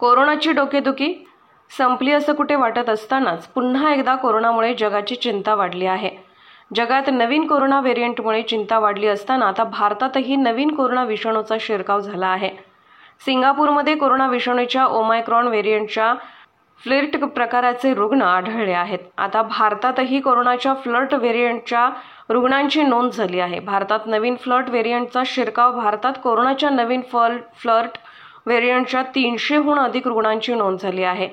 कोरोनाची डोकेदुखी संपली असं कुठे वाटत असतानाच पुन्हा एकदा कोरोनामुळे जगाची चिंता वाढली आहे। जगात नवीन कोरोना व्हेरिएंटमुळे चिंता वाढली असताना आता भारतातही नवीन कोरोना विषाणूचा शिरकाव झाला आहे। सिंगापूरमध्ये कोरोना विषाणूच्या ओमायक्रॉन व्हेरिएंटच्या फ्लर्ट प्रकाराचे रुग्ण आढळले आहेत। आता भारतातही कोरोनाच्या फ्लर्ट व्हेरिएंटच्या रुग्णांची नोंद झाली आहे। भारतात नवीन फ्लर्ट व्हेरिएंटचा शिरकाव भारतात कोरोनाच्या नवीन फ्लर्ट व्हेरिएंटच्या 300हून अधिक रुग्णांची नोंद झाली आहे।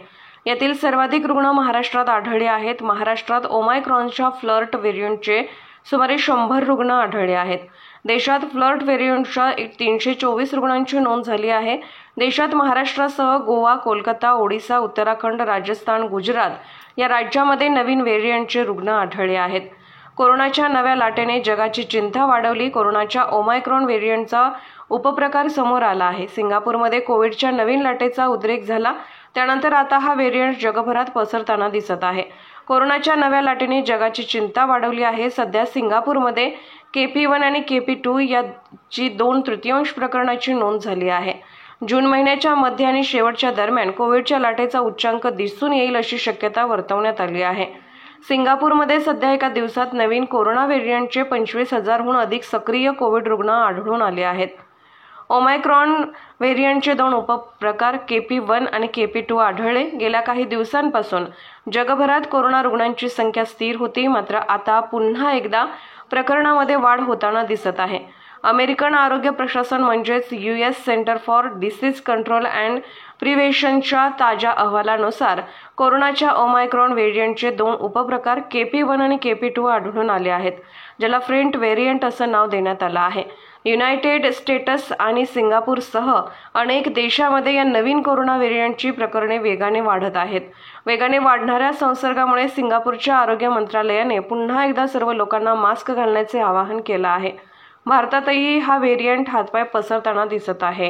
यातील सर्वाधिक रुग्ण महाराष्ट्रात आढळले आहेत। महाराष्ट्रात ओमायक्रॉनच्या फ्लर्ट व्हेरिएंटचे सुमारे 100 रुग्ण आढळले आहेत। देशात फ्लर्ट व्हेरिएंटच्या 324 रुग्णांची नोंद झाली आहे। देशात महाराष्ट्रासह गोवा, कोलकाता, ओडिशा, उत्तराखंड, राजस्थान, गुजरात या राज्यामध्ये नवीन व्हेरिएंटचे रुग्ण आढळले आहेत। कोरोनाच्या नव्या लाटेने जगाची चिंता वाढवली। कोरोनाच्या ओमायक्रॉन व्हेरिएंटचा उपप्रकार समोर आला आहे। सिंगापूरमध्ये कोविडच्या नवीन लाटेचा उद्रेक झाला, त्यानंतर आता हा व्हेरिएंट जगभरात पसरताना दिसत आहे। कोरोनाच्या नव्या लाटेने जगाची चिंता वाढवली आहे। सध्या सिंगापूरमध्ये KP1 आणि KP2 याची 2/3 प्रकरणाची नोंद झाली आहे। जून महिन्याच्या मध्य आणि शेवटच्या दरम्यान कोविडच्या लाटेचा उच्चांक दिसून येईल अशी शक्यता वर्तवण्यात आली आहे। सिंगापूरमध्ये सध्या एका दिवसात नवीन कोरोना व्हेरिएंटचे 25,000हून अधिक सक्रिय कोविड रुग्ण आढळून आले आहेत। ओमायक्रॉन व्हेरिएंटचे 2 उपप्रकार KP1 आणि KP2 आढळले। गेल्या काही दिवसांपासून जगभरात कोरोना रुग्णांची संख्या स्थिर होती, मात्र आता पुन्हा एकदा प्रकरणामध्ये वाढ होताना दिसत आहे। अमेरिकन आरोग्य प्रशासन म्हणजेच US centre for disease control and प्रिव्हेन्शनच्या ताज्या अहवालानुसार कोरोनाच्या ओमायक्रॉन व्हेरिएंटचे 2 उपप्रकार KP1 आणि KP2 आढळून आले आहेत, ज्याला फ्रेंट व्हेरिएंट असं नाव देण्यात आलं आहे। युनायटेड स्टेट्स आणि सिंगापूरसह अनेक देशांमध्ये या नवीन कोरोना व्हेरिएंटची प्रकरणे वेगाने वाढत आहेत। वेगाने वाढणाऱ्या संसर्गामुळे सिंगापूरच्या आरोग्य मंत्रालयाने पुन्हा एकदा सर्व लोकांना मास्क घालण्याचे आवाहन केलं आहे। भारतातही हा व्हेरिएंट हातपाय पसरताना दिसत आहे।